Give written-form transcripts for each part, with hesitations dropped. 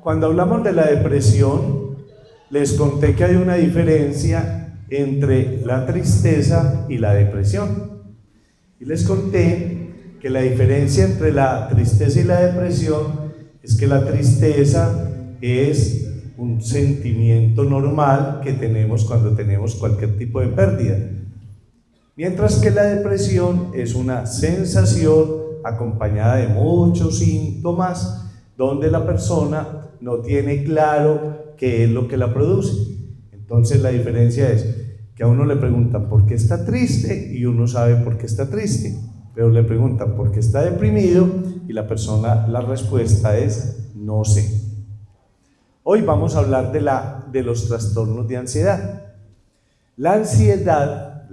Cuando hablamos de la depresión, les conté que hay una diferencia entre la tristeza y la depresión. Y les conté que la diferencia entre la tristeza y la depresión es que la tristeza es un sentimiento normal que tenemos cuando tenemos cualquier tipo de pérdida, mientras que la depresión es una sensación acompañada de muchos síntomas donde la persona no tiene claro qué es lo que la produce. Entonces la diferencia es que a uno le preguntan por qué está triste y uno sabe por qué está triste, pero le preguntan por qué está deprimido y la respuesta es no sé. Hoy vamos a hablar de los trastornos de ansiedad. La ansiedad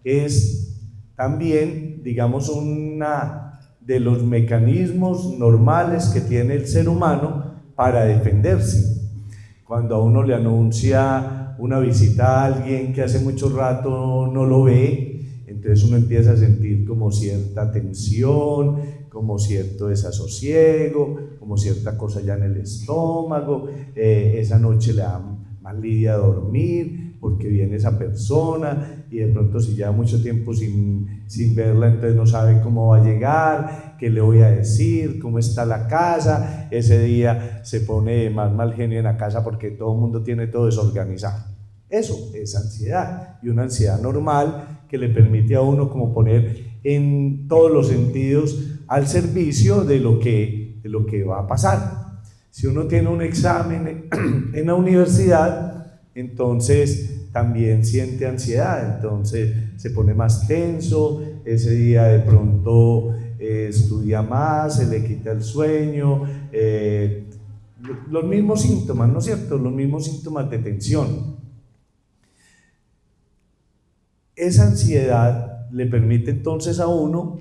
es también, digamos, una de los mecanismos normales que tiene el ser humano para defenderse. Cuando a uno le anuncia una visita a alguien que hace mucho rato no lo ve, entonces uno empieza a sentir como cierta tensión, como cierto desasosiego, como cierta cosa ya en el estómago, esa noche le da más lidia dormir porque viene esa persona y de pronto si lleva mucho tiempo sin verla, entonces no sabe cómo va a llegar, qué le voy a decir, cómo está la casa. Ese día se pone más mal genio en la casa porque todo el mundo tiene todo desorganizado. Eso es ansiedad, y una ansiedad normal que le permite a uno como poner en todos los sentidos al servicio de lo que va a pasar. Si uno tiene un examen en la universidad, entonces también siente ansiedad, entonces se pone más tenso, ese día de pronto estudia más, se le quita el sueño, los mismos síntomas, ¿no es cierto? Los mismos síntomas de tensión. Esa ansiedad le permite entonces a uno,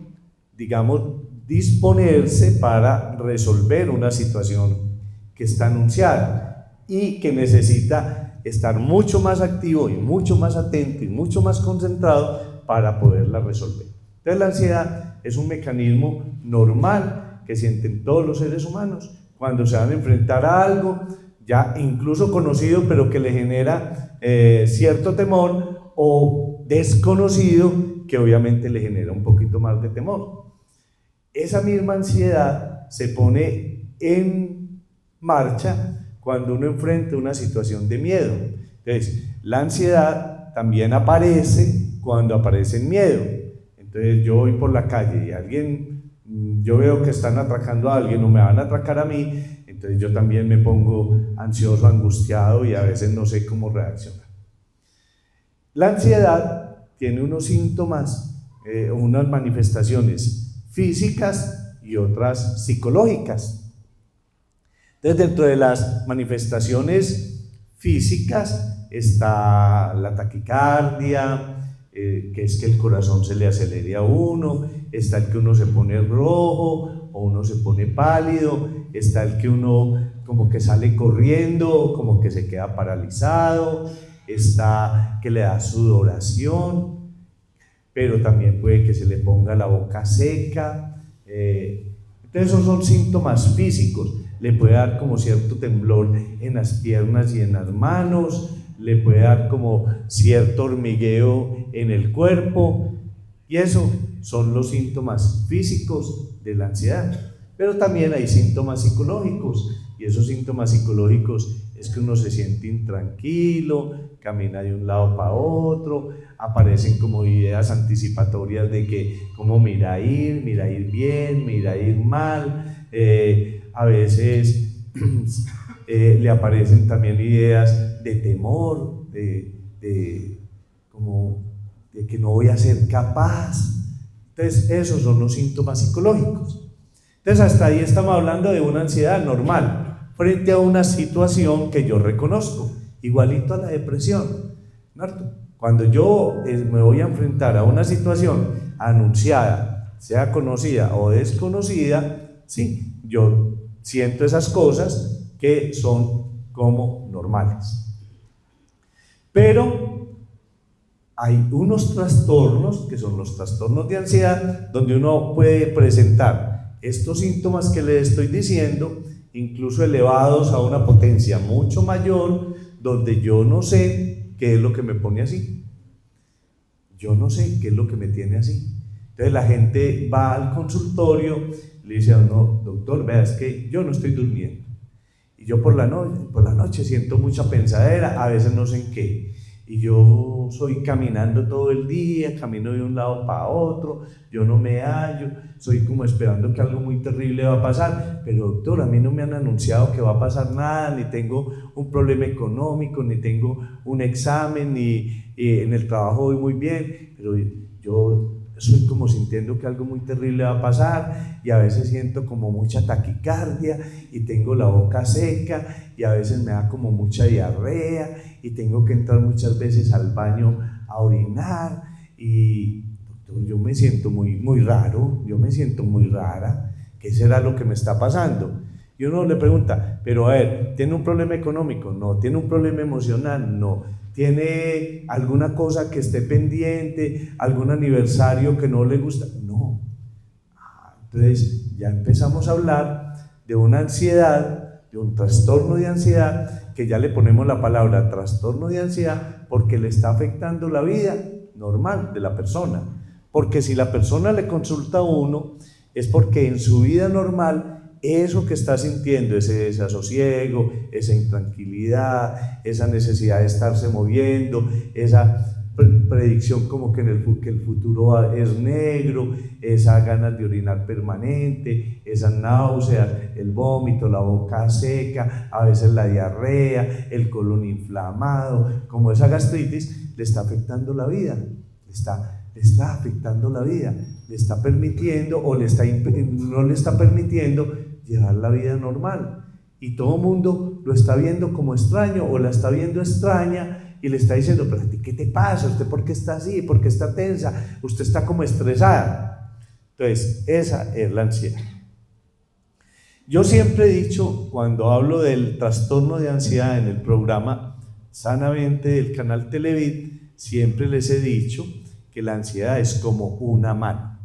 digamos, disponerse para resolver una situación que está anunciada y que necesita estar mucho más activo y mucho más atento y mucho más concentrado para poderla resolver. Entonces la ansiedad es un mecanismo normal que sienten todos los seres humanos cuando se van a enfrentar a algo ya incluso conocido pero que le genera cierto temor, o desconocido que obviamente le genera un poquito más de temor. Esa misma ansiedad se pone en marcha cuando uno enfrenta una situación de miedo. Entonces, la ansiedad también aparece cuando aparece el miedo. Entonces, yo voy por la calle y yo veo que están atracando a alguien o me van a atracar a mí, entonces yo también me pongo ansioso, angustiado y a veces no sé cómo reaccionar. La ansiedad tiene unos síntomas, unas manifestaciones físicas y otras psicológicas. Entonces, dentro de las manifestaciones físicas está la taquicardia, que es que el corazón se le acelere a uno, está el que uno se pone rojo o uno se pone pálido, está el que uno como que sale corriendo, como que se queda paralizado, está que le da sudoración, pero también puede que se le ponga la boca seca. Entonces esos son síntomas físicos. Le puede dar como cierto temblor en las piernas y en las manos, le puede dar como cierto hormigueo en el cuerpo, y eso son los síntomas físicos de la ansiedad. Pero también hay síntomas psicológicos, y esos síntomas psicológicos es que uno se siente intranquilo, camina de un lado para otro, aparecen como ideas anticipatorias de que cómo me irá a ir bien, me irá a ir mal. A veces le aparecen también ideas de temor, de que no voy a ser capaz. Entonces esos son los síntomas psicológicos. Entonces hasta ahí estamos hablando de una ansiedad normal frente a una situación que yo reconozco, igualito a la depresión, ¿cierto? Cuando yo me voy a enfrentar a una situación anunciada, sea conocida o desconocida, sí, yo siento esas cosas que son como normales. Pero hay unos trastornos que son los trastornos de ansiedad, donde uno puede presentar estos síntomas que le estoy diciendo incluso elevados a una potencia mucho mayor, donde yo no sé qué es lo que me pone así. Yo no sé qué es lo que me tiene así. Entonces la gente va al consultorio, le dice a uno, doctor, vea, es que yo no estoy durmiendo. Y yo por la noche siento mucha pensadera, a veces no sé en qué. Y yo soy caminando todo el día, camino de un lado para otro, yo no me hallo, soy como esperando que algo muy terrible va a pasar, pero doctor, a mí no me han anunciado que va a pasar nada, ni tengo un problema económico, ni tengo un examen, ni en el trabajo voy muy bien, pero yo estoy como sintiendo que algo muy terrible va a pasar, y a veces siento como mucha taquicardia, y tengo la boca seca, y a veces me da como mucha diarrea, y tengo que entrar muchas veces al baño a orinar, y doctor, yo me siento muy raro, yo me siento muy rara, ¿qué será lo que me está pasando? Y uno le pregunta, pero a ver, ¿tiene un problema económico? No. ¿Tiene un problema emocional? No. ¿Tiene alguna cosa que esté pendiente? ¿Algún aniversario que no le gusta? No. Entonces ya empezamos a hablar de una ansiedad, de un trastorno de ansiedad, que ya le ponemos la palabra trastorno de ansiedad porque le está afectando la vida normal de la persona. Porque si la persona le consulta a uno, es porque en su vida normal eso que está sintiendo, ese desasosiego, esa intranquilidad, esa necesidad de estarse moviendo, esa predicción como que el futuro es negro, esas ganas de orinar permanente, esas náuseas, el vómito, la boca seca, a veces la diarrea, el colon inflamado, como esa gastritis, le está afectando la vida, le está afectando la vida, le está permitiendo o no le está permitiendo llevar la vida normal, y todo el mundo lo está viendo como extraño o la está viendo extraña y le está diciendo, pero a ti, ¿qué te pasa? ¿Usted por qué está así? ¿Por qué está tensa? Usted está como estresada. Entonces, esa es la ansiedad. Yo siempre he dicho, cuando hablo del trastorno de ansiedad en el programa Sanamente del canal Televid, siempre les he dicho que la ansiedad es como una mano.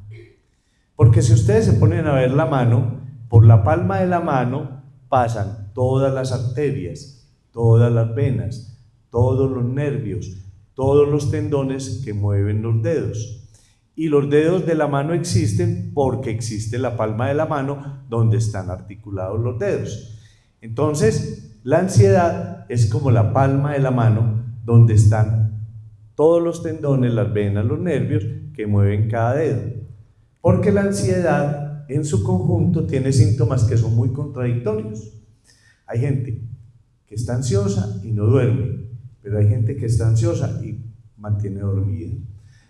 Porque si ustedes se ponen a ver la mano, por la palma de la mano pasan todas las arterias, todas las venas, todos los nervios, todos los tendones que mueven los dedos. Y los dedos de la mano existen porque existe la palma de la mano donde están articulados los dedos. Entonces, la ansiedad es como la palma de la mano donde están todos los tendones, las venas, los nervios que mueven cada dedo. Porque la ansiedad en su conjunto tiene síntomas que son muy contradictorios. Hay gente que está ansiosa y no duerme, pero hay gente que está ansiosa y mantiene dormida.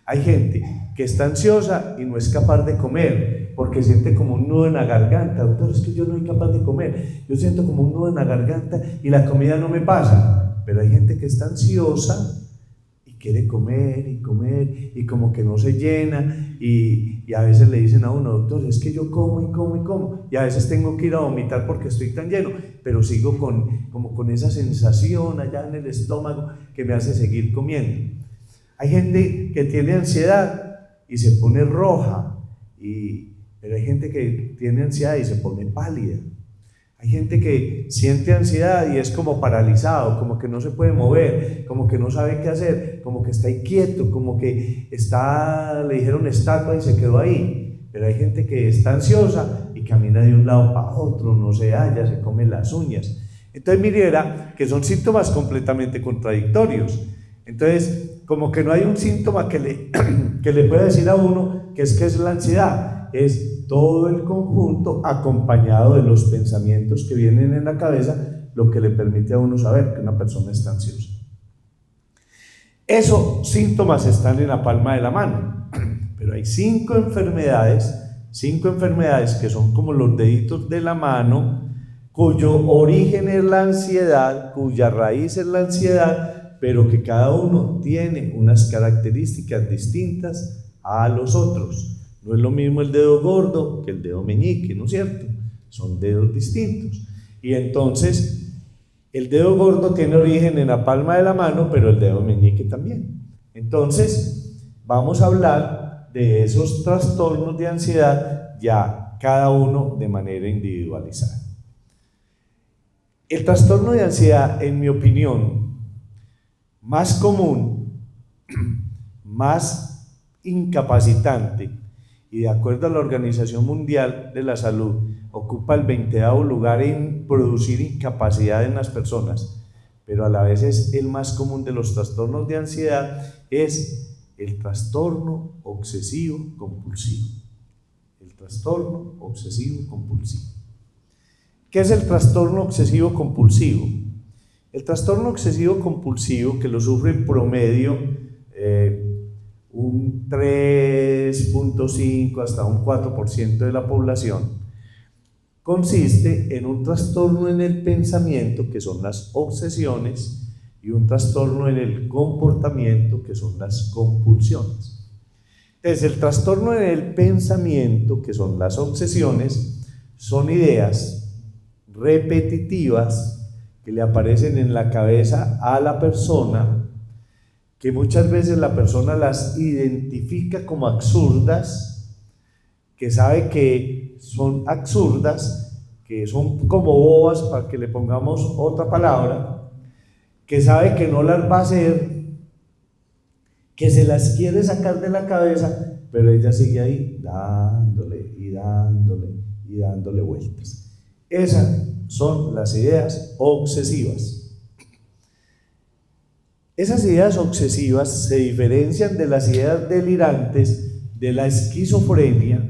Hay gente que está ansiosa y no es capaz de comer porque siente como un nudo en la garganta. Doctor, es que yo no soy capaz de comer, yo siento como un nudo en la garganta y la comida no me pasa. Pero hay gente que está ansiosa y quiere comer y comer y como que no se llena, y a veces le dicen a uno, doctor, es que yo como y como y como, y a veces tengo que ir a vomitar porque estoy tan lleno, pero sigo con esa sensación allá en el estómago que me hace seguir comiendo. Hay gente que tiene ansiedad y se pone roja, pero hay gente que tiene ansiedad y se pone pálida. Hay gente que siente ansiedad y es como paralizado, como que no se puede mover, como que no sabe qué hacer, como que está inquieto, como que le dijeron estatua y se quedó ahí. Pero hay gente que está ansiosa y camina de un lado para otro, no se halla, se come las uñas. Entonces mira que son síntomas completamente contradictorios. Entonces, como que no hay un síntoma que le pueda decir a uno que es la ansiedad, es todo el conjunto acompañado de los pensamientos que vienen en la cabeza, lo que le permite a uno saber que una persona está ansiosa. Esos síntomas están en la palma de la mano, pero hay 5 enfermedades que son como los deditos de la mano, cuyo origen es la ansiedad, cuya raíz es la ansiedad, pero que cada uno tiene unas características distintas a los otros. No es lo mismo el dedo gordo que el dedo meñique, ¿no es cierto? Son dedos distintos. Y entonces, el dedo gordo tiene origen en la palma de la mano, pero el dedo meñique también. Entonces, vamos a hablar de esos trastornos de ansiedad ya cada uno de manera individualizada. El trastorno de ansiedad, en mi opinión, más común, más incapacitante, y de acuerdo a la Organización Mundial de la Salud, ocupa el 20º lugar en producir incapacidad en las personas, pero a la vez es el más común de los trastornos de ansiedad, es el trastorno obsesivo compulsivo. El trastorno obsesivo compulsivo. ¿Qué es el trastorno obsesivo compulsivo? El trastorno obsesivo compulsivo, que lo sufre en promedio un 3.5 hasta un 4% de la población, consiste en un trastorno en el pensamiento, que son las obsesiones, y un trastorno en el comportamiento, que son las compulsiones. Entonces, el trastorno en el pensamiento, que son las obsesiones, son ideas repetitivas que le aparecen en la cabeza a la persona, que muchas veces la persona las identifica como absurdas, que sabe que son absurdas, que son como bobas, para que le pongamos otra palabra, que sabe que no las va a hacer, que se las quiere sacar de la cabeza, pero ella sigue ahí dándole y dándole y dándole vueltas. Esas son las ideas obsesivas. Esas ideas obsesivas se diferencian de las ideas delirantes de la esquizofrenia,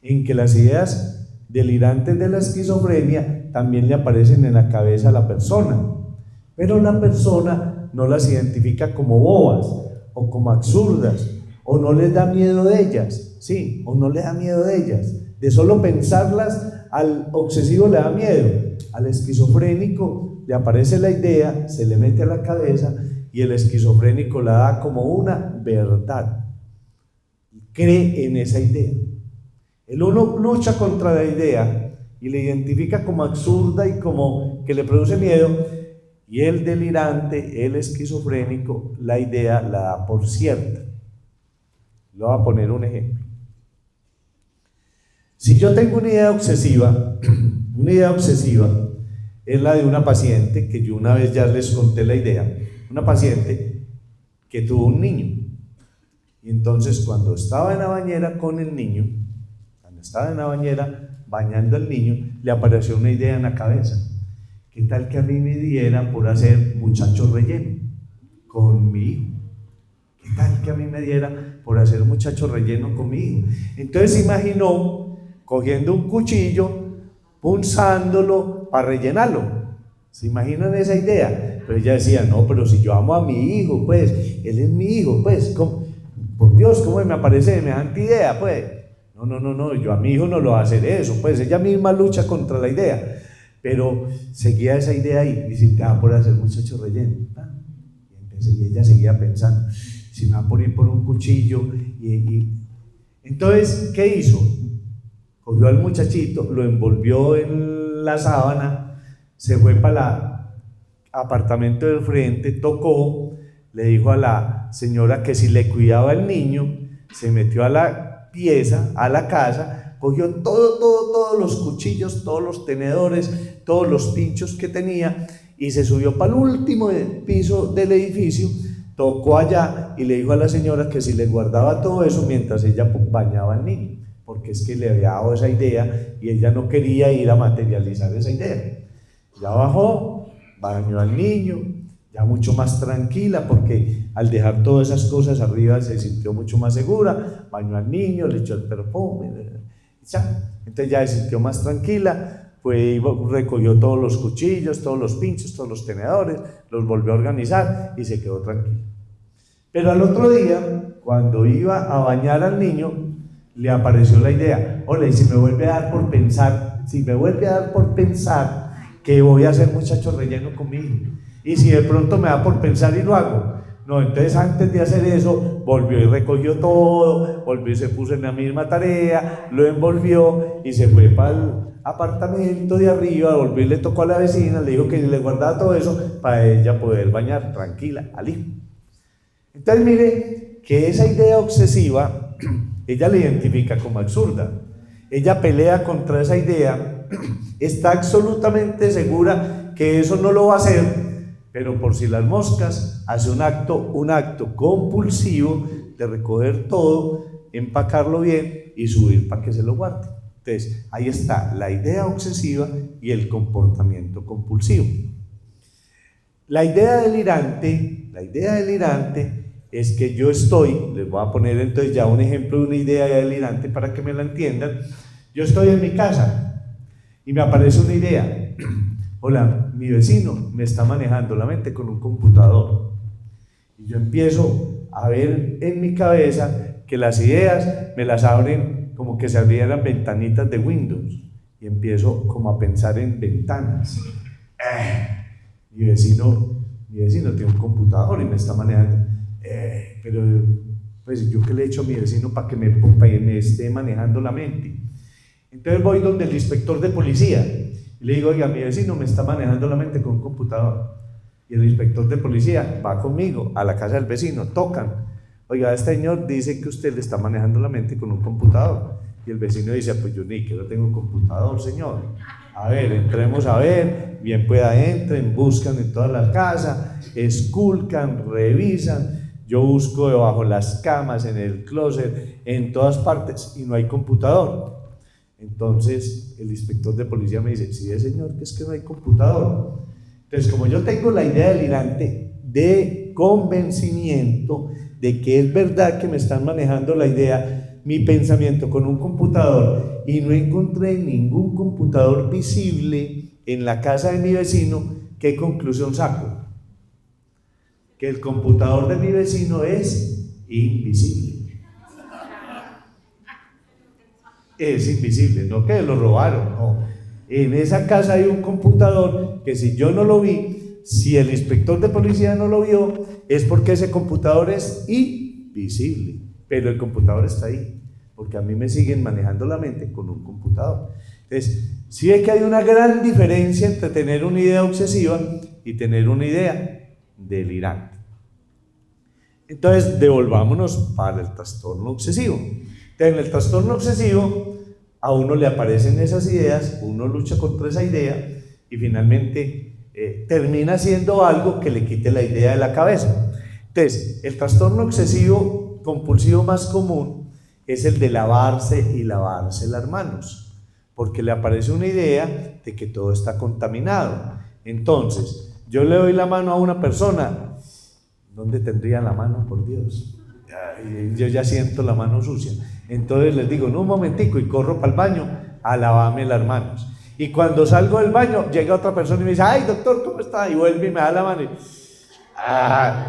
en que las ideas delirantes de la esquizofrenia también le aparecen en la cabeza a la persona, pero la persona no las identifica como bobas o como absurdas, o no les da miedo de ellas, sí, o no le da miedo de ellas. De solo pensarlas, al obsesivo le da miedo, al esquizofrénico le aparece la idea, se le mete a la cabeza y el esquizofrénico la da como una verdad, cree en esa idea. El uno lucha contra la idea y le identifica como absurda y como que le produce miedo, y el delirante, el esquizofrénico, la idea la da por cierta. Le voy a poner un ejemplo. Si yo tengo una idea obsesiva es la de una paciente, que yo una vez ya les conté la idea, una paciente que tuvo un niño, y entonces cuando estaba en la bañera con el niño, cuando estaba en la bañera bañando al niño, le apareció una idea en la cabeza: ¿qué tal que a mí me diera por hacer muchacho relleno con mi hijo? ¿Qué tal que a mí me diera por hacer muchacho relleno con mi hijo? Entonces se imaginó cogiendo un cuchillo, punzándolo para rellenarlo. ¿Se imaginan esa idea? Pero ella decía: no, pero si yo amo a mi hijo, pues, él es mi hijo, pues, por Dios, ¿cómo me aparece semejante idea? Pues, no, yo a mi hijo no lo voy a hacer eso, pues, ella misma lucha contra la idea, pero seguía esa idea ahí, y si te va por hacer muchacho relleno, y ella seguía pensando: si me va a poner por un cuchillo, entonces, ¿qué hizo? Cogió al muchachito, lo envolvió en la sábana, se fue para el apartamento del frente, tocó, le dijo a la señora que si le cuidaba el niño, se metió a la pieza, a la casa, cogió todos los cuchillos, todos los tenedores, todos los pinchos que tenía, y se subió para el último piso del edificio, tocó allá y le dijo a la señora que si le guardaba todo eso mientras ella bañaba al niño, porque es que le había dado esa idea y ella no quería ir a materializar esa idea. Ya bajó, bañó al niño, ya mucho más tranquila, porque al dejar todas esas cosas arriba se sintió mucho más segura, bañó al niño, le echó el perfume, ya. Entonces ya se sintió más tranquila, fue, recogió todos los cuchillos, todos los pinchos, todos los tenedores, los volvió a organizar y se quedó tranquila. Pero al otro día, cuando iba a bañar al niño, le apareció la idea: hola, y si me vuelve a dar por pensar que voy a hacer muchacho relleno conmigo, y si de pronto me da por pensar y lo hago, no, entonces antes de hacer eso, volvió y recogió todo, volvió y se puso en la misma tarea, lo envolvió y se fue para el apartamento de arriba, volvió y le tocó a la vecina, le dijo que le guardaba todo eso para ella poder bañar tranquila al hijo. Entonces mire que esa idea obsesiva ella la identifica como absurda, ella pelea contra esa idea, está absolutamente segura que eso no lo va a hacer, pero por si las moscas hace un acto compulsivo de recoger todo, empacarlo bien y subir para que se lo guarde. Entonces, ahí está la idea obsesiva y el comportamiento compulsivo. La idea delirante es que yo estoy, les voy a poner entonces ya un ejemplo de una idea delirante para que me la entiendan. Yo estoy en mi casa y me aparece una idea. Hola, mi vecino me está manejando la mente con un computador. Y yo empiezo a ver en mi cabeza que las ideas me las abren como que se abrieran ventanitas de Windows. Y empiezo como a pensar en ventanas. Mi vecino tiene un computador y me está manejando. Pero pues yo qué le he hecho a mi vecino para que me esté manejando la mente. Entonces voy donde el inspector de policía y le digo, oiga, mi vecino me está manejando la mente con un computador. Y el inspector de policía va conmigo a la casa del vecino, tocan. Oiga, este señor dice que usted le está manejando la mente con un computador. Y el vecino dice, pues yo ni que no tengo un computador, señor. A ver, entremos a ver, bien pueda, entren, buscan en todas las casas, esculcan, revisan. Yo busco debajo las camas, en el closet, en todas partes y no hay computador. Entonces el inspector de policía me dice, sí, señor, que es que no hay computador. Entonces, como yo tengo la idea delirante de convencimiento de que es verdad que me están manejando la idea, mi pensamiento con un computador, y no encontré ningún computador visible en la casa de mi vecino, ¿qué conclusión saco? Que el computador de mi vecino es invisible. Es invisible, no que lo robaron, no. En esa casa hay un computador que si yo no lo vi, si el inspector de policía no lo vio, es porque ese computador es invisible, pero el computador está ahí, porque a mí me siguen manejando la mente con un computador. Entonces, sí ve que hay una gran diferencia entre tener una idea obsesiva y tener una idea delirante. Entonces, devolvámonos para el trastorno obsesivo. En el trastorno obsesivo, a uno le aparecen esas ideas, uno lucha contra esa idea y finalmente termina haciendo algo que le quite la idea de la cabeza. Entonces, el trastorno obsesivo compulsivo más común es el de lavarse y lavarse las manos, porque le aparece una idea de que todo está contaminado. Entonces, yo le doy la mano a una persona, ¿dónde tendría la mano, por Dios? Yo ya siento la mano sucia. Entonces les digo, no, un momentico, y corro para el baño a lavarme las manos. Y cuando salgo del baño, llega otra persona y me dice, ay, doctor, ¿cómo está? Y vuelve y me da la mano. Y,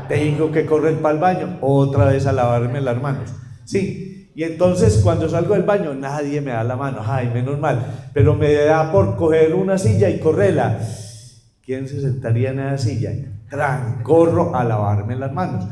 tengo que correr para el baño, otra vez a lavarme las manos. Sí, y entonces cuando salgo del baño, nadie me da la mano. Ay, menos mal, pero me da por coger una silla y correrla. ¿Quién se sentaría en esa silla? Corro a lavarme las manos.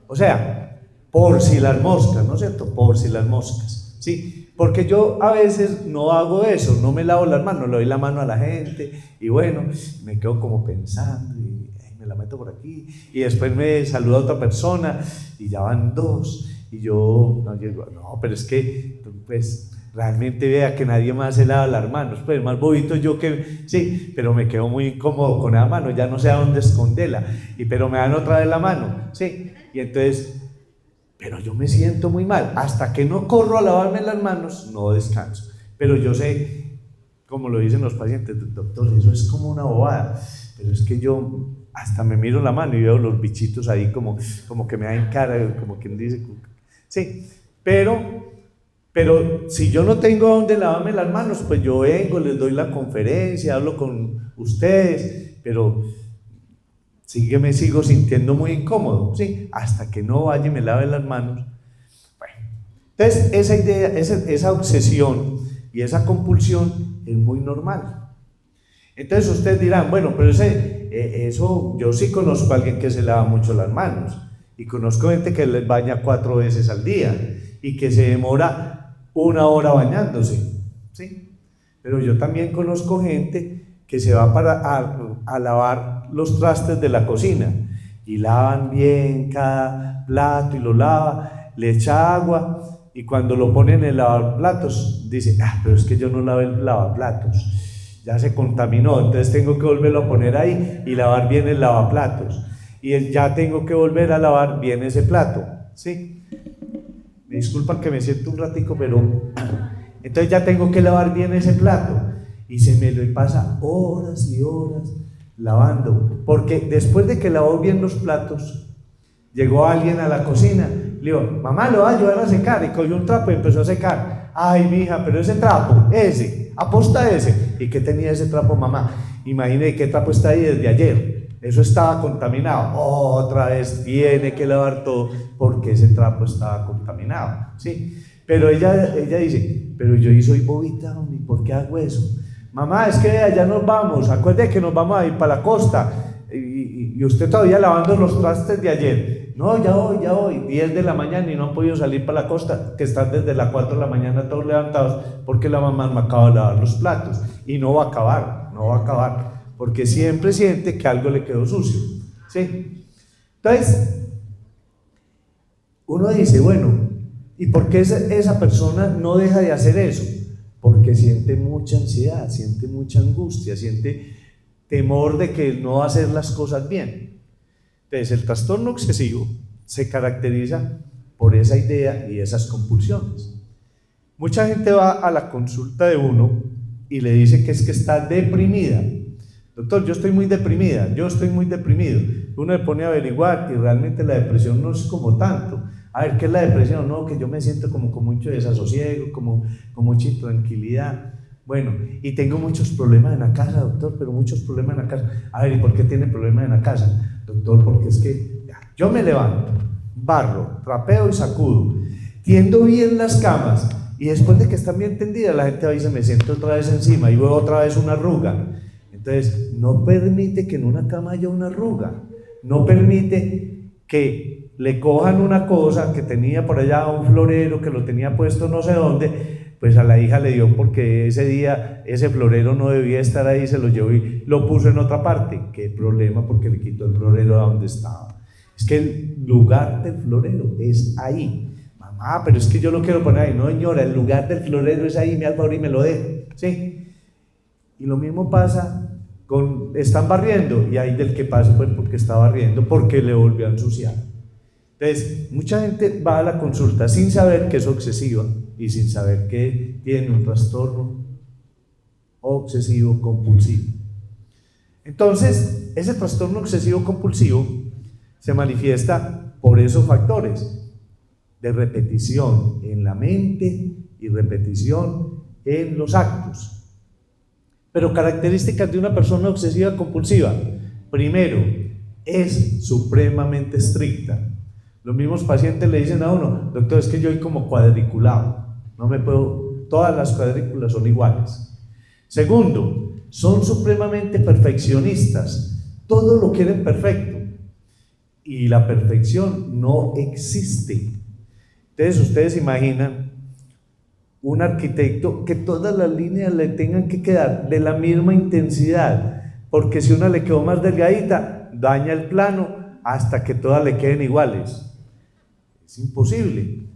O sea, por si las moscas, ¿no es cierto? Por si las moscas, ¿sí? Porque yo a veces no hago eso, no me lavo las manos, le doy la mano a la gente y bueno, me quedo como pensando y me la meto por aquí y después me saluda otra persona y ya van dos y yo no, pero es que pues realmente vea que nadie más se lava las manos, pues más bobito yo que, sí, pero me quedo muy incómodo con la mano, ya no sé a dónde esconderla, pero me dan otra vez la mano, sí, y entonces, pero yo me siento muy mal, hasta que no corro a lavarme las manos, no descanso, pero yo sé, como lo dicen los pacientes, doctor, eso es como una bobada, pero es que yo hasta me miro la mano y veo los bichitos ahí como que me dan cara, como quien dice, sí, pero si yo no tengo donde lavarme las manos, pues yo vengo, les doy la conferencia, hablo con ustedes, pero me sigo sintiendo muy incómodo, ¿sí? Hasta que no vaya y me lave las manos. Bueno, entonces esa idea, esa obsesión y esa compulsión es muy normal. Entonces ustedes dirán, bueno, pero eso, yo sí conozco a alguien que se lava mucho las manos y conozco gente que les baña 4 veces al día y que se demora 1 hora bañándose, ¿sí? Pero yo también conozco gente que se va a lavar los trastes de la cocina y lavan bien cada plato y lo lava, le echa agua y cuando lo ponen en el lavaplatos dice, pero es que yo no lavé el lavaplatos, ya se contaminó, entonces tengo que volverlo a poner ahí y lavar bien el lavaplatos. Y ya tengo que volver a lavar bien ese plato, ¿sí? Me disculpan que me siento un ratico, pero entonces ya tengo que lavar bien ese plato. Y se me lo pasa horas y horas lavando, porque después de que lavó bien los platos, llegó alguien a la cocina, le digo, mamá, lo va a ayudar a secar, y cogió un trapo y empezó a secar. Ay, mija, pero ese trapo, ese, aposta ese. ¿Y qué tenía ese trapo, mamá? Imagine qué trapo está ahí desde ayer, eso estaba contaminado. Otra vez tiene que lavar todo porque ese trapo estaba contaminado, ¿sí? Pero ella dice, pero yo soy bobita, ¿y por qué hago eso? Mamá, es que allá nos vamos, acuérdate que nos vamos a ir para la costa, y usted todavía lavando los trastes de ayer. No, ya voy, 10 de la mañana y no han podido salir para la costa, que están desde las 4 de la mañana todos levantados, porque la mamá me acaba de lavar los platos, y no va a acabar, porque siempre siente que algo le quedó sucio, ¿sí? Entonces, uno dice, bueno, ¿y por qué esa persona no deja de hacer eso? Porque siente mucha ansiedad, siente mucha angustia, siente temor de que no va a hacer las cosas bien. Entonces, el trastorno obsesivo se caracteriza por esa idea y esas compulsiones. Mucha gente va a la consulta de uno y le dice que es que está deprimida. Doctor, yo estoy muy deprimida, yo estoy muy deprimido. Uno le pone a averiguar y realmente la depresión no es como tanto. A ver, ¿qué es la depresión? No, que yo me siento como con mucho desasosiego, como con mucha intranquilidad. Bueno, y tengo muchos problemas en la casa, doctor, pero muchos problemas en la casa. A ver, ¿y por qué tiene problemas en la casa? Doctor, porque es que yo me levanto, barro, trapeo y sacudo, tiendo bien las camas, y después de que están bien tendidas, la gente va y se me siente otra vez encima, y luego otra vez una arruga. Entonces, no permite que en una cama haya una arruga, no permite que le cojan una cosa que tenía por allá, un florero que lo tenía puesto no sé dónde, pues a la hija le dio porque ese día ese florero no debía estar ahí, se lo llevó y lo puso en otra parte. ¿Qué problema? Porque le quitó el florero a donde estaba. Es que el lugar del florero es ahí. Mamá, pero es que yo lo quiero poner ahí. No, señora, el lugar del florero es ahí, me al favor y me lo dejo, ¿sí? Y lo mismo pasa están barriendo, y hay del que pasa pues porque está barriendo, porque le volvió a ensuciar. Entonces, mucha gente va a la consulta sin saber que es obsesiva y sin saber que tiene un trastorno obsesivo compulsivo. Entonces, ese trastorno obsesivo compulsivo se manifiesta por esos factores de repetición en la mente y repetición en los actos. Pero características de una persona obsesiva compulsiva: primero, es supremamente estricta. Los mismos pacientes le dicen a uno, doctor, es que yo soy como cuadriculado, no me puedo, todas las cuadrículas son iguales. Segundo, son supremamente perfeccionistas, todo lo quieren perfecto, y la perfección no existe. Entonces ustedes imaginan un arquitecto que todas las líneas le tengan que quedar de la misma intensidad, porque si una le quedó más delgadita, daña el plano hasta que todas le queden iguales. Es imposible.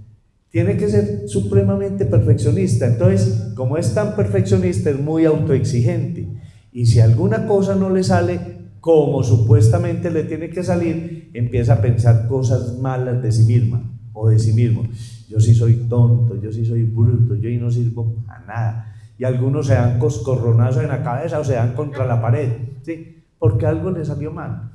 Tiene que ser supremamente perfeccionista. Entonces, como es tan perfeccionista, es muy autoexigente, y si alguna cosa no le sale como supuestamente le tiene que salir, empieza a pensar cosas malas de sí misma o de sí mismo. Yo sí soy tonto, yo sí soy bruto, yo no sirvo para nada. Y algunos se dan coscorronazos en la cabeza o se dan contra la pared, ¿sí? Porque algo les salió mal.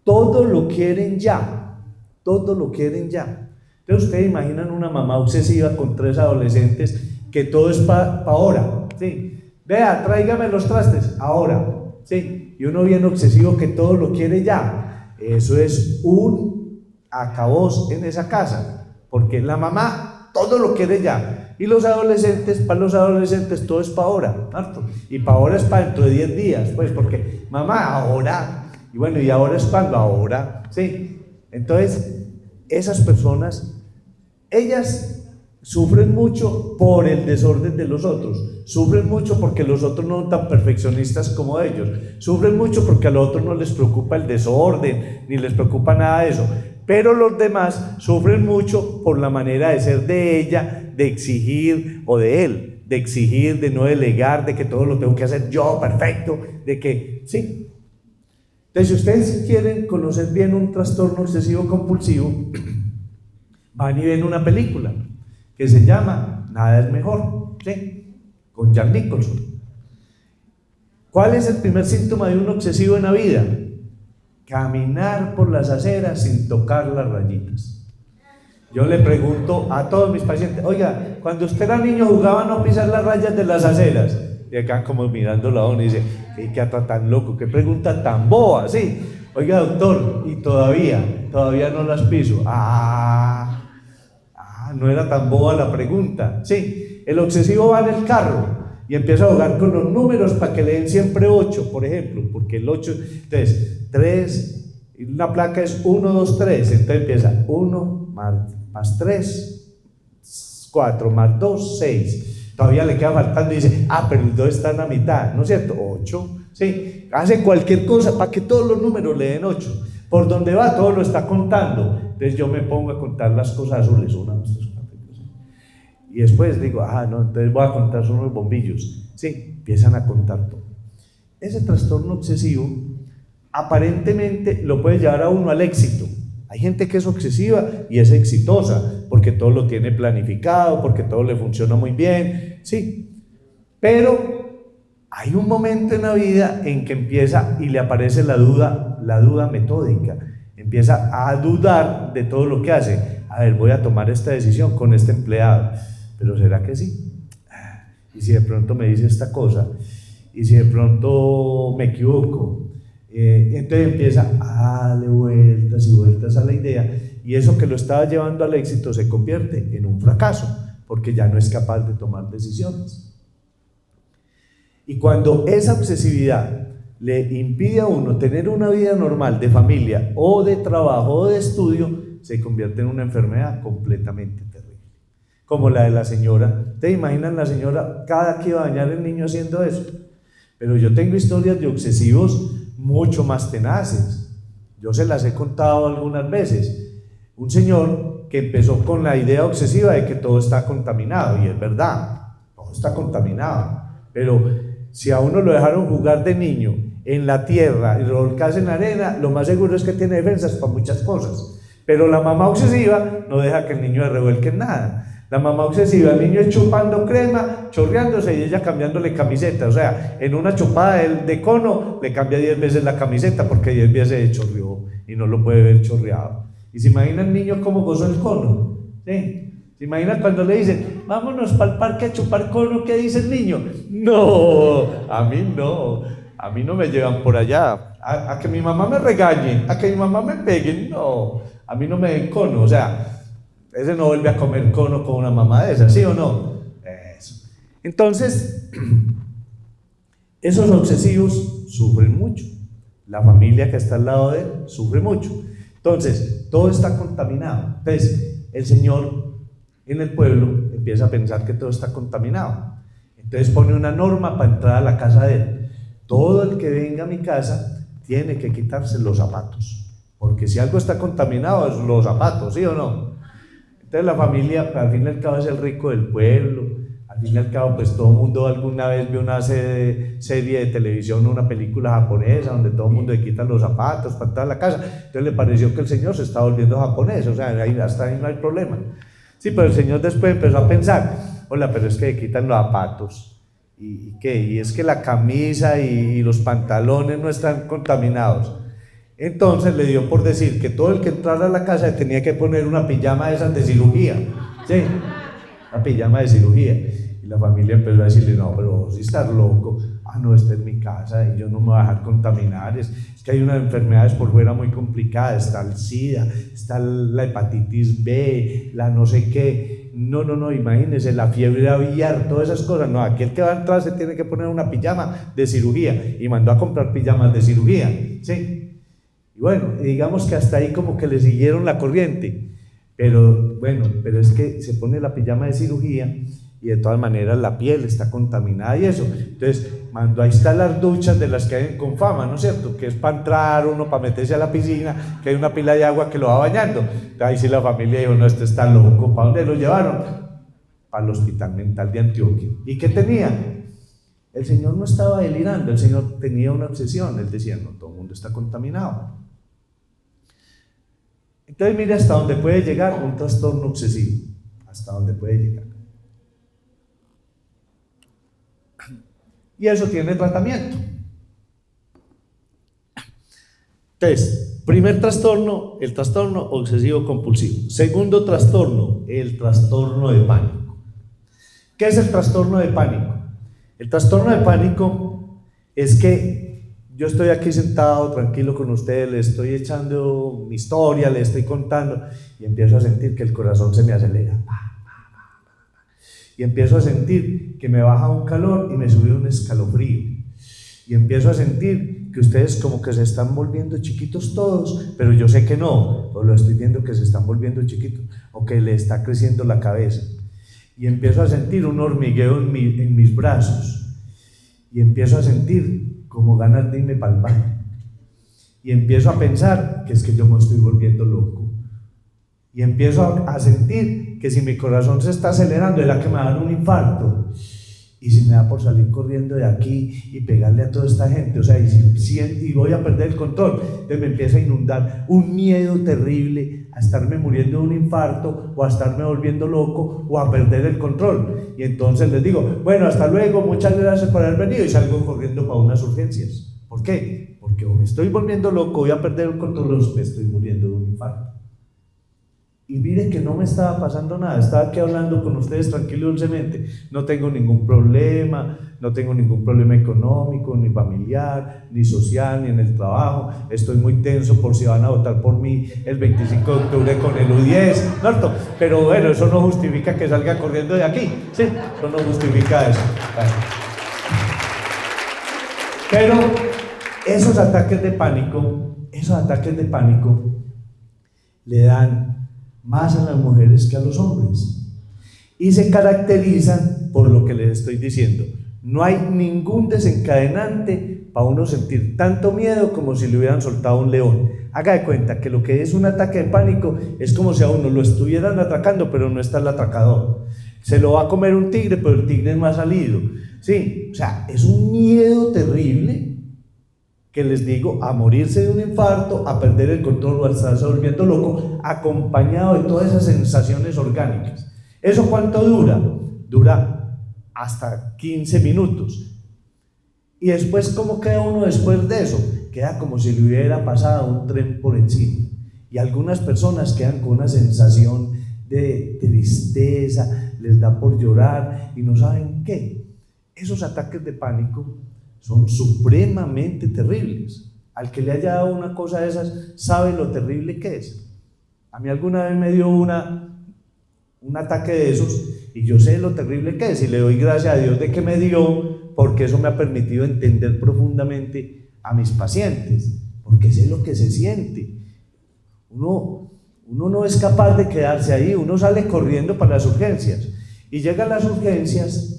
Todo lo quieren ya, todo lo quieren ya. Entonces ustedes imaginan una mamá obsesiva con 3 adolescentes que todo es para ahora, ¿sí? Vea, tráigame los trastes, ahora, ¿sí? Y uno bien obsesivo que todo lo quiere ya. Eso es un acabose en esa casa, porque la mamá todo lo quiere ya, y los adolescentes, para los adolescentes todo es para ahora, ¿cierto? Y para ahora es para dentro de 10 días, pues, porque mamá, ahora, y bueno, y ahora es cuando, ahora, ¿sí? Entonces, esas personas, ellas sufren mucho por el desorden de los otros, sufren mucho porque los otros no son tan perfeccionistas como ellos, sufren mucho porque a los otros no les preocupa el desorden, ni les preocupa nada de eso. Pero los demás sufren mucho por la manera de ser de ella, de exigir o de él. de exigir, de no delegar, de que todo lo tengo que hacer yo, perfecto, de que, sí. Entonces, si ustedes quieren conocer bien un trastorno obsesivo compulsivo, van y ven una película que se llama Nada es mejor, ¿sí? Con Jack Nicholson. ¿Cuál es el primer síntoma de un obsesivo en la vida? Caminar por las aceras sin tocar las rayitas. Yo le pregunto a todos mis pacientes, oiga, cuando usted era niño jugaba a no pisar las rayas de las aceras. Y acá como mirando a uno y dice, ¿qué ata tan loco? ¿Qué pregunta tan boba? Sí, oiga doctor, y todavía no las piso. No era tan boba la pregunta. Sí, el obsesivo va en el carro y empieza a jugar con los números para que le den siempre 8, por ejemplo, porque el 8, entonces 3, una placa es 1, 2, 3, entonces empieza 1 más 3, 4 más 2, 6. Todavía le queda faltando y dice, pero el 2 está en la mitad, ¿no es cierto? 8, sí, hace cualquier cosa para que todos los números le den 8. Por donde va, todo lo está contando. Entonces yo me pongo a contar las cosas azules, 1, 2, 3, 4, 5. Y después digo, no, entonces voy a contar solo los bombillos. Sí, empiezan a contar todo. Ese trastorno obsesivo aparentemente lo puede llevar a uno al éxito. Hay gente que es obsesiva y es exitosa, porque todo lo tiene planificado, porque todo le funciona muy bien, sí. Pero hay un momento en la vida en que empieza y le aparece la duda metódica. Empieza a dudar de todo lo que hace. A ver, voy a tomar esta decisión con este empleado, pero ¿será que sí? Y si de pronto me dice esta cosa, y si de pronto me equivoco, entonces empieza a darle vueltas y vueltas a la idea, y eso que lo estaba llevando al éxito se convierte en un fracaso, porque ya no es capaz de tomar decisiones. Y cuando esa obsesividad le impide a uno tener una vida normal de familia o de trabajo o de estudio, se convierte en una enfermedad completamente terrible, como la de la señora. ¿Te imaginan la señora cada que iba a bañar el niño haciendo eso? Pero yo tengo historias de obsesivos mucho más tenaces. Yo se las he contado algunas veces. Un señor que empezó con la idea obsesiva de que todo está contaminado, y es verdad, todo está contaminado, pero si a uno lo dejaron jugar de niño en la tierra y revolcarse en la arena, lo más seguro es que tiene defensas para muchas cosas. Pero la mamá obsesiva no deja que el niño se revuelque en nada. La mamá obsesiva, el niño es chupando crema, chorreándose, y ella cambiándole camiseta. O sea, en una chupada de cono le cambia 10 veces la camiseta, porque 10 veces se chorreó y no lo puede ver chorreado. ¿Y se imagina el niño cómo gozó el cono? ¿Sí? ¿Se imagina cuando le dicen, vámonos para el parque a chupar cono? ¿Qué dice el niño? No, a mí no me llevan por allá, a que mi mamá me regañe, a que mi mamá me pegue, no, a mí no me den cono. O sea, ese no vuelve a comer cono con una mamá de esas, ¿sí o no? Eso. Entonces, esos obsesivos sufren mucho, la familia que está al lado de él sufre mucho. Entonces, todo está contaminado. Entonces, el señor en el pueblo empieza a pensar que todo está contaminado. Entonces pone una norma para entrar a la casa de él. Todo el que venga a mi casa tiene que quitarse los zapatos, porque si algo está contaminado es los zapatos, ¿sí o no? Entonces la familia, al fin y al cabo, es el rico del pueblo. Al fin y al cabo, pues todo el mundo alguna vez vio una serie de televisión, una película japonesa donde todo el mundo le quita los zapatos para entrar a la casa. Entonces le pareció que el señor se estaba volviendo japonés, o sea, hasta ahí no hay problema. Sí, pero el señor después empezó a pensar, hola, pero es que le quitan los zapatos, ¿y qué? Y es que la camisa y los pantalones no están contaminados. Entonces le dio por decir que todo el que entrara a la casa tenía que poner una pijama de esas de cirugía, ¿sí? Una pijama de cirugía. Y la familia empezó a decirle, no, pero vos sí estás loco. No, esta es mi casa y yo no me voy a dejar contaminar. Es que hay unas enfermedades por fuera muy complicadas. Está el SIDA, está la hepatitis B, la no sé qué. No, imagínense, la fiebre aviar, todas esas cosas. No, aquel que va a entrar se tiene que poner una pijama de cirugía. Y mandó a comprar pijamas de cirugía, ¿sí? Y bueno, digamos que hasta ahí como que le siguieron la corriente. Pero es que se pone la pijama de cirugía y de todas maneras la piel está contaminada y eso. Entonces mandó a instalar duchas de las que hay con fama, ¿no es cierto? Que es para entrar uno, para meterse a la piscina, que hay una pila de agua que lo va bañando. Entonces ahí sí la familia dijo, no, este está loco. ¿Para dónde lo llevaron? para el Hospital Mental de Antioquia. ¿Y qué tenía? El señor no estaba delirando, el señor tenía una obsesión. Él decía, no, todo el mundo está contaminado. Entonces mire hasta dónde puede llegar un trastorno obsesivo, hasta dónde puede llegar. Y eso tiene tratamiento. Entonces, primer trastorno, el trastorno obsesivo compulsivo. Segundo trastorno, el trastorno de pánico. ¿Qué es el trastorno de pánico? El trastorno de pánico es que yo estoy aquí sentado tranquilo con ustedes, le estoy echando mi historia, le estoy contando y empiezo a sentir que el corazón se me acelera. Y empiezo a sentir que me baja un calor y me sube un escalofrío. Y empiezo a sentir que ustedes como que se están volviendo chiquitos todos, pero yo sé que no, pues lo estoy viendo que se están volviendo chiquitos o que le está creciendo la cabeza. Y empiezo a sentir un hormigueo en mis brazos y empiezo a sentir como ganas de irme para el baño y empiezo a pensar que es que yo me estoy volviendo loco y empiezo a sentir que si mi corazón se está acelerando era que me va a dar un infarto y si me da por salir corriendo de aquí y pegarle a toda esta gente, o sea, y voy a perder el control. Entonces me empieza a inundar un miedo terrible a estarme muriendo de un infarto o a estarme volviendo loco o a perder el control. Y entonces les digo, bueno, hasta luego, muchas gracias por haber venido y salgo corriendo para unas urgencias. ¿Por qué? Porque o me estoy volviendo loco, voy a perder el control o me estoy muriendo de un infarto. Y mire que no me estaba pasando nada, estaba aquí hablando con ustedes tranquilo y dulcemente, no tengo ningún problema económico, ni familiar, ni social, ni en el trabajo, estoy muy tenso por si van a votar por mí el 25 de octubre con el U10, ¿no? Pero bueno, eso no justifica que salga corriendo de aquí, ¿sí? Eso no justifica eso. Pero esos ataques de pánico le dan más a las mujeres que a los hombres y se caracterizan por lo que les estoy diciendo. No hay ningún desencadenante para uno sentir tanto miedo como si le hubieran soltado un león. Haga de cuenta que lo que es un ataque de pánico es como si a uno lo estuvieran atacando pero no está el atracador. Se lo va a comer un tigre pero el tigre no ha salido. Sí, o sea, es un miedo terrible que les digo, a morirse de un infarto, a perder el control o a estarse volviendo loco, acompañado de todas esas sensaciones orgánicas. ¿Eso cuánto dura? Dura hasta 15 minutos. Y después, ¿cómo queda uno después de eso? Queda como si le hubiera pasado un tren por encima. Y algunas personas quedan con una sensación de tristeza, les da por llorar y no saben qué. Esos ataques de pánico son supremamente terribles. Al que le haya dado una cosa de esas, sabe lo terrible que es. A mí alguna vez me dio un ataque de esos y yo sé lo terrible que es y le doy gracias a Dios de que me dio, porque eso me ha permitido entender profundamente a mis pacientes, porque sé lo que se siente. Uno no es capaz de quedarse ahí, uno sale corriendo para las urgencias y llega a las urgencias.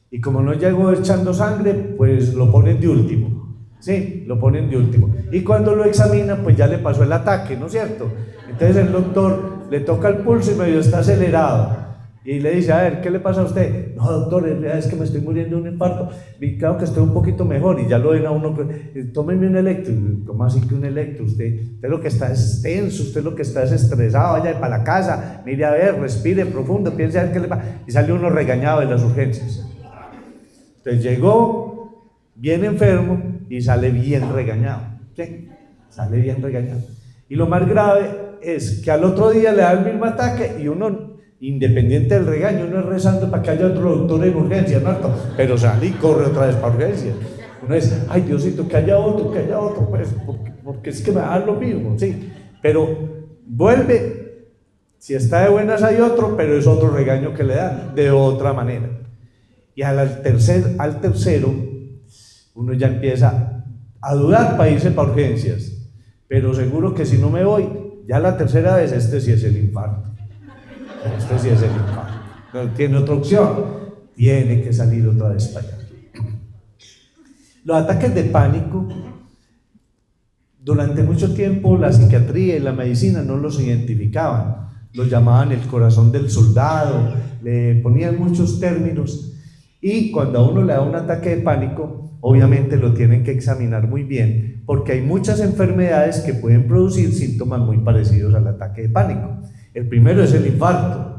Y como no llegó echando sangre, pues lo ponen de último, ¿sí? Lo ponen de último. Y cuando lo examinan, pues ya le pasó el ataque, ¿no es cierto? Entonces el doctor le toca el pulso y medio está acelerado. Y le dice, a ver, ¿qué le pasa a usted? No, doctor, es que me estoy muriendo de un infarto. Y claro que estoy un poquito mejor. Y ya lo ven a uno, tómeme un electro. ¿Cómo así que un electro? Usted lo que está es tenso, usted lo que está es estresado, vaya para la casa, mire a ver, respire profundo, piense a ver qué le pasa. Y sale uno regañado de las urgencias. Entonces llegó bien enfermo y sale bien regañado. ¿Sí? Sale bien regañado. Y lo más grave es que al otro día le da el mismo ataque y uno, independiente del regaño, uno es rezando para que haya otro doctor en urgencia, ¿no? Pero sale y corre otra vez para urgencia. Uno dice, ay Diosito, que haya otro, pues, porque es que me da lo mismo, ¿sí? Pero vuelve, si está de buenas hay otro, pero es otro regaño que le dan, de otra manera. Y al tercero, uno ya empieza a dudar para irse para urgencias. Pero seguro que si no me voy, ya la tercera vez, este sí es el infarto. Este sí es el infarto. No tiene otra opción. Tiene que salir otra vez para allá. Los ataques de pánico, durante mucho tiempo la psiquiatría y la medicina no los identificaban. lo llamaban el corazón del soldado, le ponían muchos términos, y cuando a uno le da un ataque de pánico, obviamente lo tienen que examinar muy bien, porque hay muchas enfermedades que pueden producir síntomas muy parecidos al ataque de pánico. El primero es el infarto.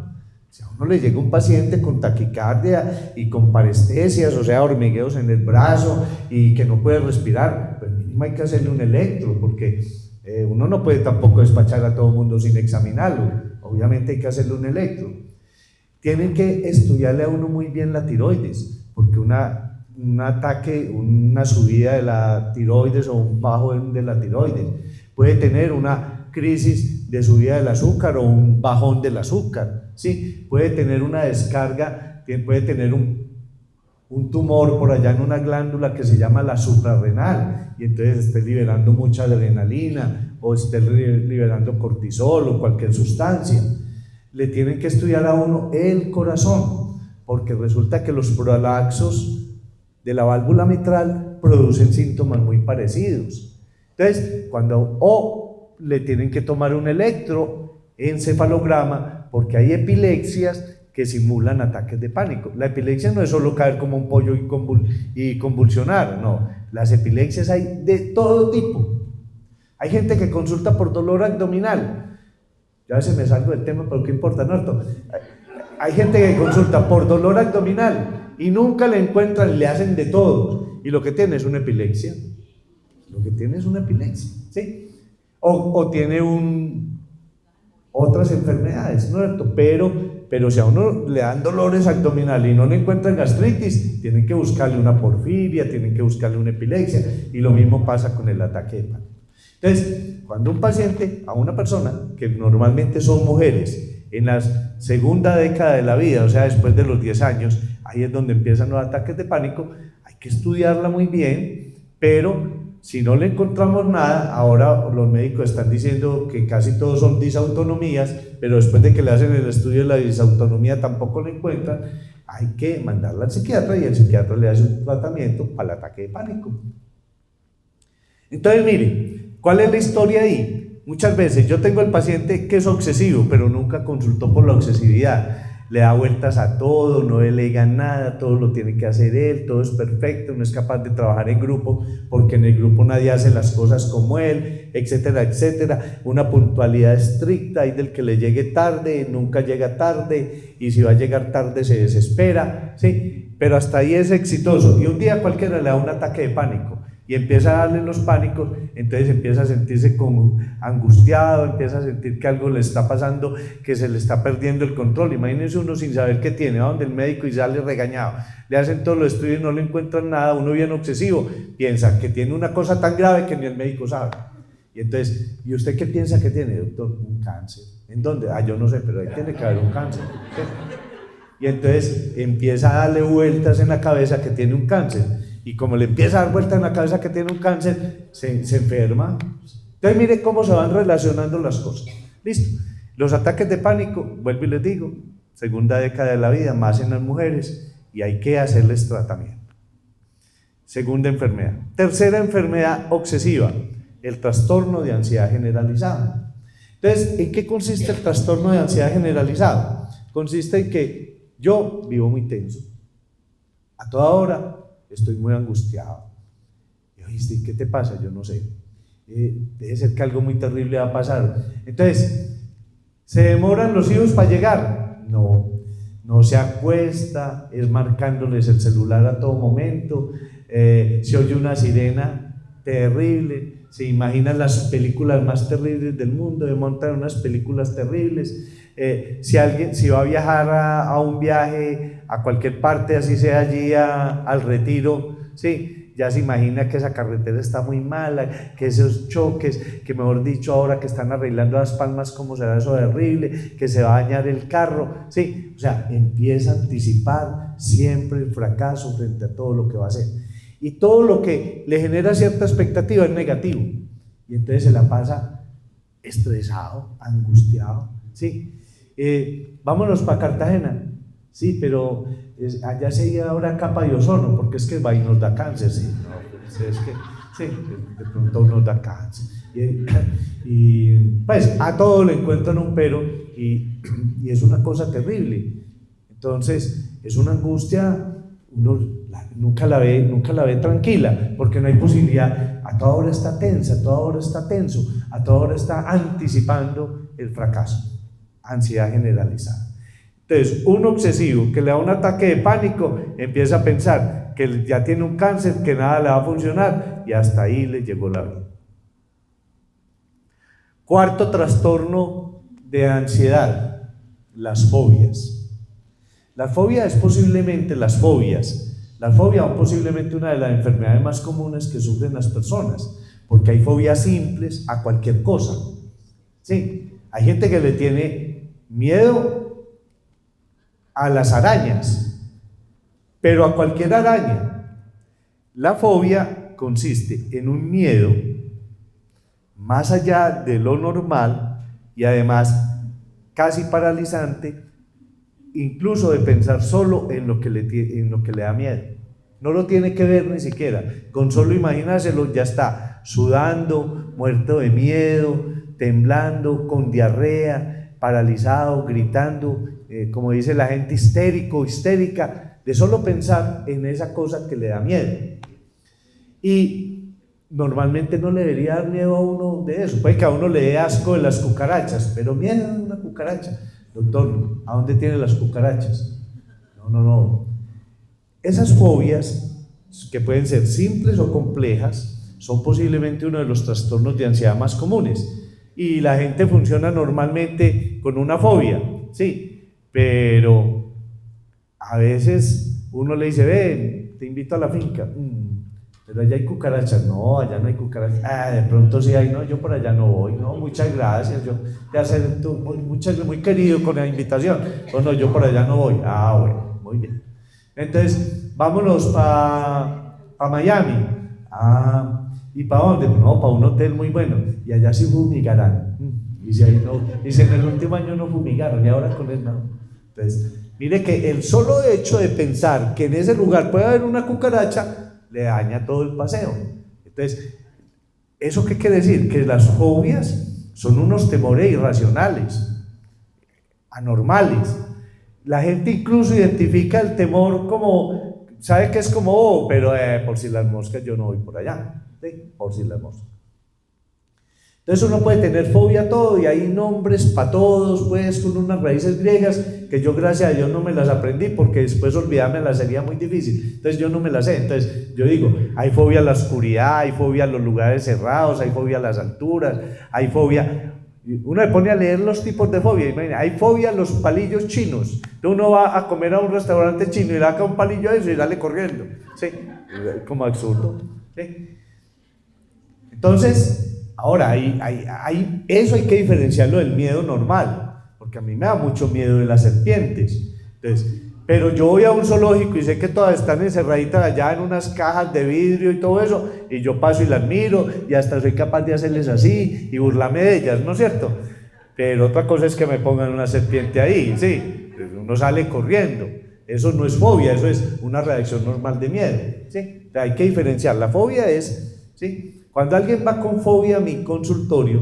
Si a uno le llega un paciente con taquicardia y con parestesias, o sea, hormigueos en el brazo y que no puede respirar, pues mínimo hay que hacerle un electro, porque uno no puede tampoco despachar a todo el mundo sin examinarlo. Obviamente hay que hacerle un electro. Tienen que estudiarle a uno muy bien la tiroides, porque un ataque, una subida de la tiroides o un bajón de la tiroides puede tener una crisis de subida del azúcar o un bajón del azúcar, ¿sí? Puede tener una descarga, puede tener un tumor por allá en una glándula que se llama la suprarrenal, y entonces esté liberando mucha adrenalina o esté liberando cortisol o cualquier sustancia. Le tienen que estudiar a uno el corazón, porque resulta que los prolaxos de la válvula mitral producen síntomas muy parecidos. Entonces, le tienen que tomar un electroencefalograma, porque hay epilepsias que simulan ataques de pánico. La epilepsia no es solo caer como un pollo y convulsionar, no. Las epilepsias hay de todo tipo. Hay gente que consulta por dolor abdominal. Ya a veces me salgo del tema, pero ¿qué importa, Norto? Hay gente que consulta por dolor abdominal y nunca le encuentran, le hacen de todo, y lo que tiene es una epilepsia. Lo que tiene es una epilepsia, ¿sí? O tiene otras enfermedades, ¿no es cierto? Pero si a uno le dan dolores abdominales y no le encuentran gastritis, tienen que buscarle una porfiria, tienen que buscarle una epilepsia, y lo mismo pasa con el ataque de pánico. Entonces, cuando un paciente, a una persona, que normalmente son mujeres, en la segunda década de la vida, o sea, después de los 10 años, ahí es donde empiezan los ataques de pánico, hay que estudiarla muy bien, pero si no le encontramos nada, ahora los médicos están diciendo que casi todos son disautonomías, pero después de que le hacen el estudio de la disautonomía tampoco le encuentran, hay que mandarla al psiquiatra, y el psiquiatra le hace un tratamiento para el ataque de pánico. Entonces, mire, ¿cuál es la historia ahí? Muchas veces yo tengo el paciente que es obsesivo, pero nunca consultó por la obsesividad. Le da vueltas a todo, no delega nada, todo lo tiene que hacer él, todo es perfecto, no es capaz de trabajar en grupo porque en el grupo nadie hace las cosas como él, etcétera, etcétera. Una puntualidad estricta, hay del que le llegue tarde, nunca llega tarde, y si va a llegar tarde se desespera, ¿sí? Pero hasta ahí es exitoso, y un día cualquiera le da un ataque de pánico y empieza a darle los pánicos, entonces empieza a sentirse como angustiado, empieza a sentir que algo le está pasando, que se le está perdiendo el control. Imagínense uno sin saber qué tiene, va donde el médico y sale regañado, le hacen todos los estudios y no le encuentran nada, uno bien obsesivo, piensa que tiene una cosa tan grave que ni el médico sabe. Y entonces, ¿y usted qué piensa que tiene, doctor? Un cáncer. ¿En dónde? Yo no sé, pero ahí tiene que haber un cáncer. ¿Sí? Y entonces empieza a darle vueltas en la cabeza que tiene un cáncer. Y como le empieza a dar vueltas en la cabeza que tiene un cáncer, se enferma. Entonces mire cómo se van relacionando las cosas. Listo. Los ataques de pánico, vuelvo y les digo, segunda década de la vida, más en las mujeres, y hay que hacerles tratamiento. Segunda enfermedad. Tercera enfermedad obsesiva, el trastorno de ansiedad generalizada. Entonces, ¿en qué consiste el trastorno de ansiedad generalizada? Consiste en que yo vivo muy tenso. A toda hora estoy muy angustiado. Y oíste, ¿qué te pasa? Yo no sé. Debe ser que algo muy terrible va a pasar. Entonces, ¿se demoran los hijos para llegar? No se acuesta, es marcándoles el celular a todo momento, se oye una sirena terrible, se imaginan las películas más terribles del mundo, de montar unas películas terribles. Si va a viajar a un viaje a cualquier parte, así sea allí al Retiro, ¿sí? Ya se imagina que esa carretera está muy mala, que esos choques, que mejor dicho ahora que están arreglando Las Palmas, cómo será eso de horrible, que se va a dañar el carro, ¿sí? O sea, empieza a anticipar siempre el fracaso frente a todo lo que va a hacer, y todo lo que le genera cierta expectativa es negativo, y entonces se la pasa estresado, angustiado, ¿sí? Vámonos para Cartagena, sí, pero allá se iba ahora capa de ozono, porque es que va y nos da cáncer, sí, no, pues es que sí, de pronto nos da cáncer, y pues a todo le encuentran un pero, y es una cosa terrible. Entonces, es una angustia, uno nunca la ve tranquila, porque no hay posibilidad, a toda hora está tensa, a toda hora está tenso, a toda hora está anticipando el fracaso, ansiedad generalizada. Entonces, un obsesivo que le da un ataque de pánico empieza a pensar que ya tiene un cáncer, que nada le va a funcionar, y hasta ahí le llegó la vida. Cuarto trastorno de ansiedad, las fobias. La fobia es posiblemente, la fobia es posiblemente una de las enfermedades más comunes que sufren las personas, porque hay fobias simples a cualquier cosa. Sí, hay gente que le tiene miedo a las arañas, pero a cualquier araña. La fobia consiste en un miedo más allá de lo normal y además casi paralizante, incluso de pensar solo en lo que le da miedo. No lo tiene que ver ni siquiera, con solo imaginárselo ya está sudando, muerto de miedo, temblando, con diarrea, paralizado, gritando, como dice la gente, histérico, histérica, de solo pensar en esa cosa que le da miedo. Y normalmente no le debería dar miedo a uno de eso, puede que a uno le dé asco de las cucarachas, pero miedo a una cucaracha. Doctor, ¿a dónde tiene las cucarachas? No. Esas fobias, que pueden ser simples o complejas, son posiblemente uno de los trastornos de ansiedad más comunes. Y la gente funciona normalmente con una fobia, sí, pero a veces uno le dice, ven, te invito a la finca, pero allá hay cucarachas. No, allá no hay cucarachas. De pronto sí hay. No, yo por allá no voy. No, muchas gracias, yo te acepto, muy querido con la invitación. No, yo por allá no voy. Bueno, muy bien. Entonces, vámonos para Miami. ¿Y para dónde? No, para un hotel muy bueno. Y allá sí fumigarán. Y si ahí no, dice, en el último año no fumigaron, y ahora con él no. Entonces, mire que el solo hecho de pensar que en ese lugar puede haber una cucaracha le daña todo el paseo. Entonces, ¿eso qué quiere decir? Que las fobias son unos temores irracionales, anormales. La gente incluso identifica el temor como, sabe que es como, pero por si las moscas yo no voy por allá, ¿sí? Por si las moscas. Entonces uno puede tener fobia a todo y hay nombres para todos, pues con unas raíces griegas que yo gracias a Dios no me las aprendí porque después olvidármelas sería muy difícil, entonces yo no me las sé. Entonces yo digo, hay fobia a la oscuridad, hay fobia a los lugares cerrados, hay fobia a las alturas, hay fobia, uno le pone a leer los tipos de fobia, imagina, hay fobia a los palillos chinos. Entonces uno va a comer a un restaurante chino y le saca un palillo a eso y sale corriendo, ¿sí? Como absurdo, ¿sí? Entonces, ahora, eso hay que diferenciarlo del miedo normal, porque a mí me da mucho miedo de las serpientes. Entonces, pero yo voy a un zoológico y sé que todas están encerraditas allá en unas cajas de vidrio y todo eso, y yo paso y las miro, y hasta soy capaz de hacerles así y burlarme de ellas, ¿no es cierto? Pero otra cosa es que me pongan una serpiente ahí, sí, uno sale corriendo. Eso no es fobia, eso es una reacción normal de miedo, ¿sí? O sea, hay que diferenciar. La fobia es, ¿sí? Cuando alguien va con fobia a mi consultorio,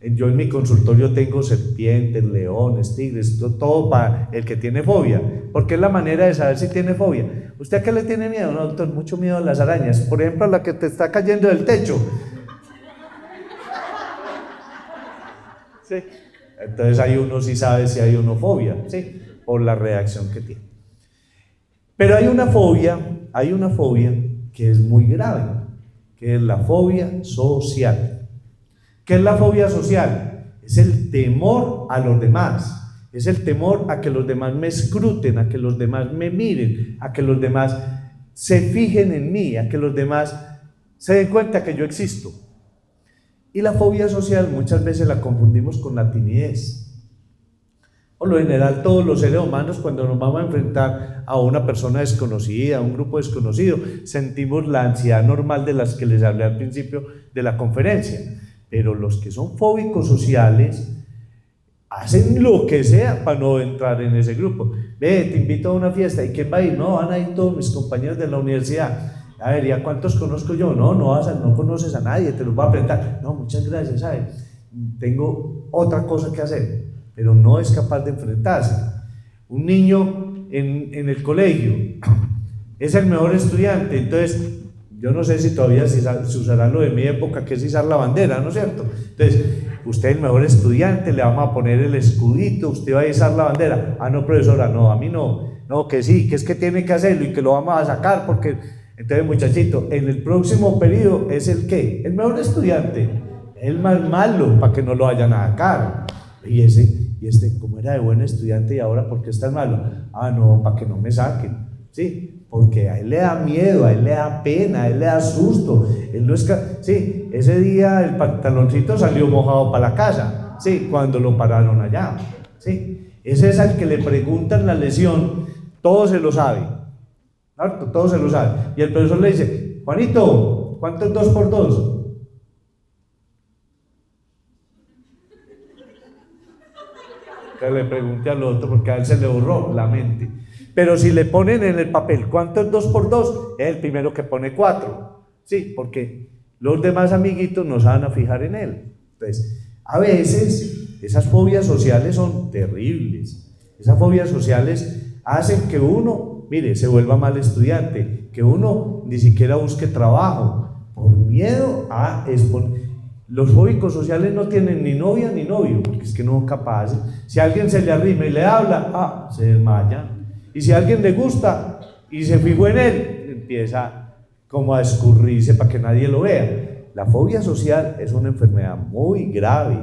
yo en mi consultorio tengo serpientes, leones, tigres, todo para el que tiene fobia, porque es la manera de saber si tiene fobia. ¿Usted a qué le tiene miedo? No, doctor, mucho miedo a las arañas, por ejemplo a la que te está cayendo del techo. ¿Sí? Entonces ahí uno sí sabe si hay una fobia, ¿sí? Por la reacción que tiene. Pero hay una fobia que es muy grave, que es la fobia social. ¿Qué es la fobia social? Es el temor a los demás, es el temor a que los demás me escruten, a que los demás me miren, a que los demás se fijen en mí, a que los demás se den cuenta que yo existo. Y la fobia social muchas veces la confundimos con la timidez. Por lo general, todos los seres humanos, cuando nos vamos a enfrentar a una persona desconocida, a un grupo desconocido, sentimos la ansiedad normal de las que les hablé al principio de la conferencia. Pero los que son fóbicos sociales hacen lo que sea para no entrar en ese grupo. Ve, te invito a una fiesta, ¿y quién va a ir? No, van a ir todos mis compañeros de la universidad. A ver, ¿y a cuántos conozco yo? No conoces a nadie, te los voy a presentar. No, muchas gracias, ¿sabes? Tengo otra cosa que hacer. pero no es capaz de enfrentarse. Un niño en el colegio es el mejor estudiante, entonces yo no sé si todavía se usará lo de mi época, que es izar la bandera, ¿no es cierto? Entonces, usted es el mejor estudiante, le vamos a poner el escudito, usted va a izar la bandera. Ah, no, profesora, no, a mí no. No, que sí, que es que tiene que hacerlo y que lo vamos a sacar porque... Entonces, muchachito, en el próximo periodo es el ¿qué? El mejor estudiante, el más malo, para que no lo vayan a sacar. Y este, como era de buen estudiante y ahora, ¿por qué está malo? Ah, no, para que no me saquen, ¿sí? Porque a él le da miedo, a él le da pena, a él le da susto. Él no es sí, ese día el pantaloncito salió mojado para la casa, sí, cuando lo pararon allá, sí. Ese es al que le preguntan la lesión, todo se lo sabe, ¿cierto? Todo se lo sabe. Y el profesor le dice, Juanito, ¿cuánto es 2 por 2? Que le pregunte al otro porque a él se le borró la mente. Pero si le ponen en el papel ¿cuánto es 2 por 2? Es el primero que pone 4. Sí, porque los demás amiguitos no se van a fijar en él. Entonces, a veces esas fobias sociales son terribles. Esas fobias sociales hacen que uno, mire, se vuelva mal estudiante, que uno ni siquiera busque trabajo por miedo a exponer. Los fóbicos sociales no tienen ni novia ni novio, porque es que no son capaces. Si a alguien se le arrima y le habla, se desmaya. Y si a alguien le gusta y se fijó en él, empieza como a escurrirse para que nadie lo vea. La fobia social es una enfermedad muy grave,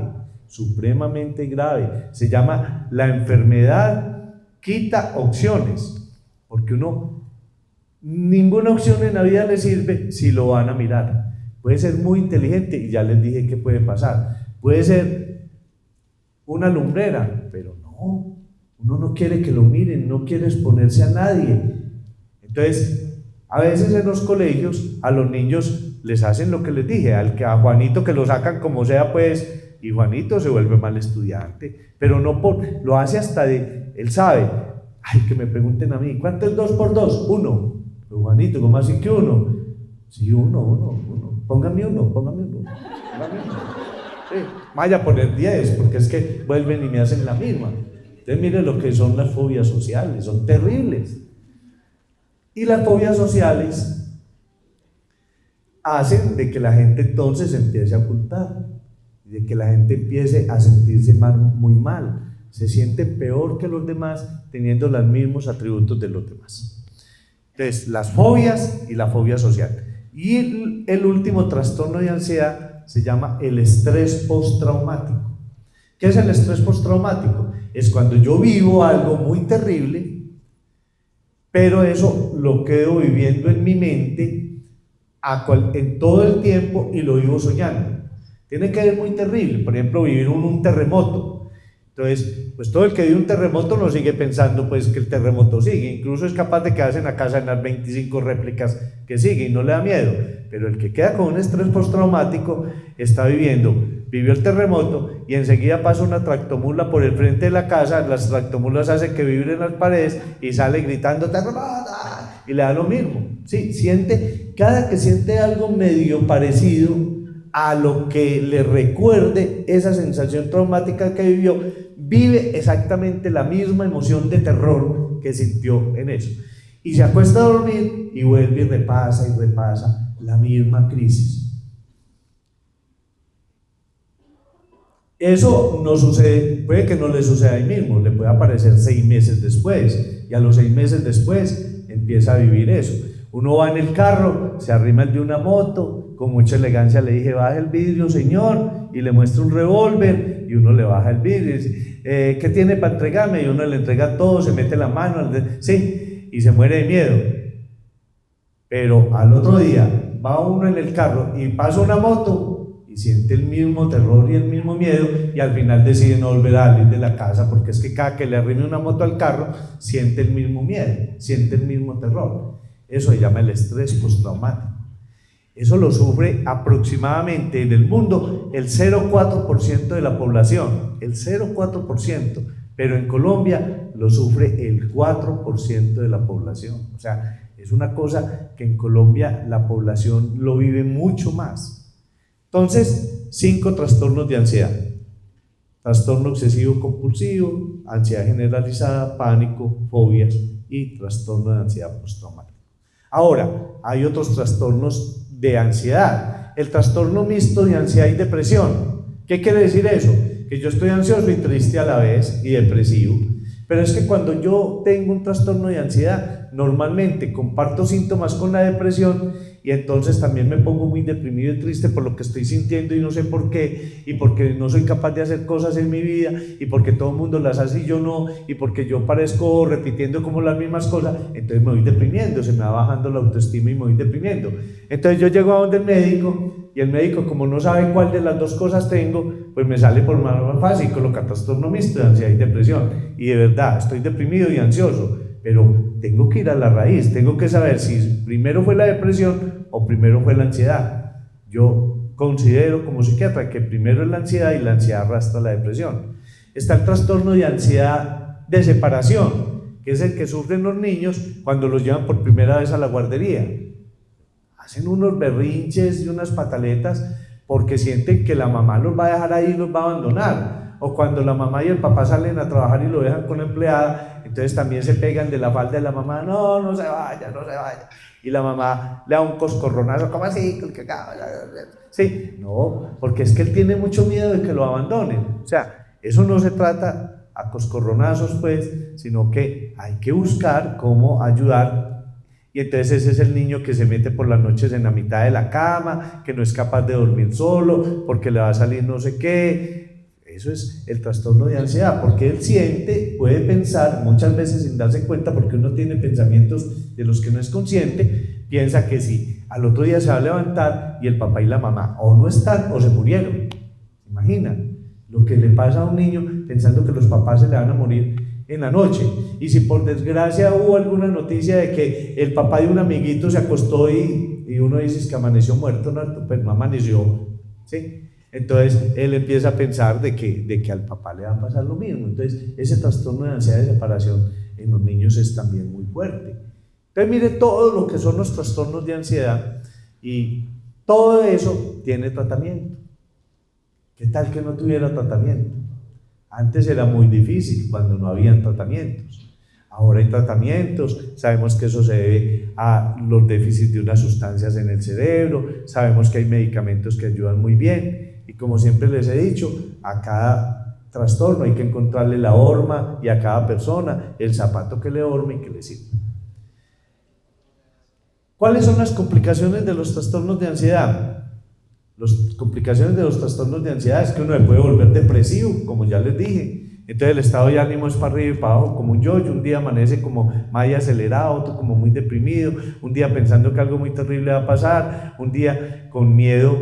supremamente grave. Se llama la enfermedad quita opciones, porque ninguna opción en la vida le sirve si lo van a mirar. Puede ser muy inteligente y ya les dije qué puede pasar. Puede ser una lumbrera, pero no. Uno no quiere que lo miren, no quiere exponerse a nadie. Entonces, a veces en los colegios a los niños les hacen lo que les dije, a Juanito que lo sacan como sea, pues, y Juanito se vuelve mal estudiante, pero no lo hace hasta él sabe, ay, que me pregunten a mí, ¿cuánto es 2 por 2? 1. Pero Juanito, ¿cómo así que 1? Sí, 1. Póngame uno. Sí, vaya a poner 10, porque es que vuelven y me hacen la misma. Entonces miren lo que son las fobias sociales, son terribles. Y las fobias sociales hacen de que la gente entonces empiece a ocultar, de que la gente empiece a sentirse muy mal, se siente peor que los demás teniendo los mismos atributos de los demás. Entonces, las fobias y la fobia social. Y el último trastorno de ansiedad se llama el estrés postraumático. ¿Qué es el estrés postraumático? Es cuando yo vivo algo muy terrible, pero eso lo quedo viviendo en mi mente en todo el tiempo y lo vivo soñando. Tiene que ser muy terrible, por ejemplo, vivir un terremoto. Entonces, pues todo el que vive un terremoto no sigue pensando pues que el terremoto sigue, incluso es capaz de quedarse en la casa en las 25 réplicas que sigue y no le da miedo, pero el que queda con un estrés postraumático está vivió el terremoto y enseguida pasa una tractomula por el frente de la casa, las tractomulas hacen que vibren las paredes y sale gritando terremoto y le da lo mismo. Sí, cada que siente algo medio parecido a lo que le recuerde esa sensación traumática que vivió, vive exactamente la misma emoción de terror que sintió en eso. Y se acuesta a dormir y vuelve y repasa la misma crisis. Eso no sucede, puede que no le suceda ahí mismo, le puede aparecer 6 meses después, y a los 6 meses después empieza a vivir eso. Uno va en el carro, se arrima el de una moto, con mucha elegancia le dije, baja el vidrio, señor, y le muestra un revólver, y uno le baja el vidrio, y dice, ¿qué tiene para entregarme? Y uno le entrega todo, se mete la mano, sí, y se muere de miedo. Pero al otro día, va uno en el carro, y pasa una moto, y siente el mismo terror y el mismo miedo, y al final decide no volver a salir de la casa, porque es que cada que le arrime una moto al carro, siente el mismo miedo, siente el mismo terror. Eso se llama el estrés postraumático. Eso lo sufre aproximadamente en el mundo el 0,4% de la población, el 0,4%, pero en Colombia lo sufre el 4% de la población. O sea, es una cosa que en Colombia la población lo vive mucho más. Entonces, 5 trastornos de ansiedad. trastorno obsesivo compulsivo, ansiedad generalizada, pánico, fobias y trastorno de ansiedad postraumática. Ahora, hay otros trastornos de ansiedad. El trastorno mixto de ansiedad y depresión. ¿Qué quiere decir eso? Que yo estoy ansioso y triste a la vez y depresivo. Pero es que cuando yo tengo un trastorno de ansiedad, normalmente comparto síntomas con la depresión y entonces también me pongo muy deprimido y triste por lo que estoy sintiendo y no sé por qué, y porque no soy capaz de hacer cosas en mi vida, y porque todo el mundo las hace y yo no, y porque yo parezco repitiendo como las mismas cosas, entonces me voy deprimiendo, se me va bajando la autoestima y me voy deprimiendo. Entonces yo llego a donde el médico, y el médico, como no sabe cuál de las dos cosas tengo, pues me sale por más fácil colocar trastorno mixto de ansiedad y depresión, y de verdad estoy deprimido y ansioso, pero tengo que ir a la raíz, tengo que saber si primero fue la depresión o primero fue la ansiedad. Yo considero como psiquiatra que primero es la ansiedad y la ansiedad arrastra la depresión. Está el trastorno de ansiedad de separación, que es el que sufren los niños cuando los llevan por primera vez a la guardería. Hacen unos berrinches y unas pataletas porque sienten que la mamá los va a dejar ahí y los va a abandonar. O cuando la mamá y el papá salen a trabajar y lo dejan con la empleada, entonces también se pegan de la falda de la mamá, no se vaya, no se vaya. Y la mamá le da un coscorronazo, ¿cómo así? Sí, no, porque es que él tiene mucho miedo de que lo abandonen. O sea, eso no se trata a coscorronazos, pues, sino que hay que buscar cómo ayudar. Y entonces ese es el niño que se mete por las noches en la mitad de la cama, que no es capaz de dormir solo, porque le va a salir no sé qué. Eso es el trastorno de ansiedad, porque él siente, puede pensar, muchas veces sin darse cuenta, porque uno tiene pensamientos de los que no es consciente, piensa que si al otro día se va a levantar y el papá y la mamá o no están o se murieron. Imagina lo que le pasa a un niño pensando que los papás se le van a morir en la noche, y si por desgracia hubo alguna noticia de que el papá de un amiguito se acostó y uno dice que amaneció muerto, no, pues no amaneció, ¿sí? Entonces él empieza a pensar de que al papá le va a pasar lo mismo. Entonces ese trastorno de ansiedad de separación en los niños es también muy fuerte. Entonces mire todo lo que son los trastornos de ansiedad, y todo eso tiene tratamiento. ¿Qué tal que no tuviera tratamiento? Antes era muy difícil cuando no habían tratamientos. Ahora hay tratamientos, sabemos que eso se debe a los déficits de unas sustancias en el cerebro, sabemos que hay medicamentos que ayudan muy bien, y como siempre les he dicho, a cada trastorno hay que encontrarle la horma, y a cada persona el zapato que le horme y que le sirva. ¿Cuáles son las complicaciones de los trastornos de ansiedad? Las complicaciones de los trastornos de ansiedad es que uno se puede volver depresivo, como ya les dije. Entonces el estado de ánimo es para arriba y para abajo como un yo-yo. Un día amanece como muy acelerado, otro como muy deprimido, un día pensando que algo muy terrible va a pasar, un día con miedo.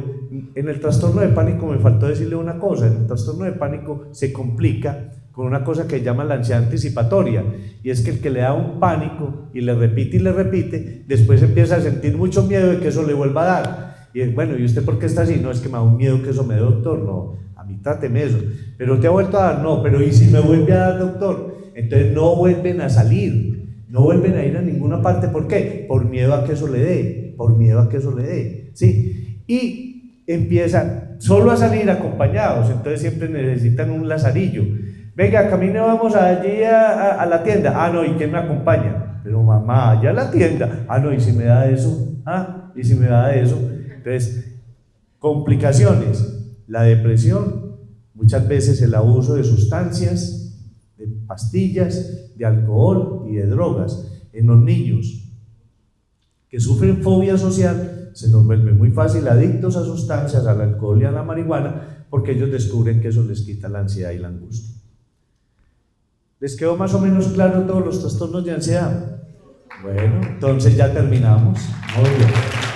En el trastorno de pánico me faltó decirle una cosa: en el trastorno de pánico se complica con una cosa que llama la ansiedad anticipatoria, y es que el que le da un pánico y le repite, después empieza a sentir mucho miedo de que eso le vuelva a dar. Y bueno, ¿y usted por qué está así? No, es que me da un miedo que eso me dé, doctor. No, a mí tráteme eso. Pero te ha vuelto a dar, no, pero ¿y si me vuelve a dar, doctor? Entonces no vuelven a salir, no vuelven a ir a ninguna parte. ¿Por qué? Por miedo a que eso le dé, por miedo a que eso le dé, ¿sí? Y empiezan solo a salir acompañados, entonces siempre necesitan un lazarillo. Venga, camine, vamos allí a la tienda. Ah, no, ¿y quién me acompaña? Pero mamá, allá a la tienda. Ah, no, ¿y si me da eso? Ah, ¿y si me da eso? Entonces, complicaciones: la depresión, muchas veces el abuso de sustancias, de pastillas, de alcohol y de drogas. En los niños que sufren fobia social, se nos vuelve muy fácil adictos a sustancias, al alcohol y a la marihuana, porque ellos descubren que eso les quita la ansiedad y la angustia. ¿Les quedó más o menos claro todos los trastornos de ansiedad? Bueno, entonces ya terminamos. Muy bien.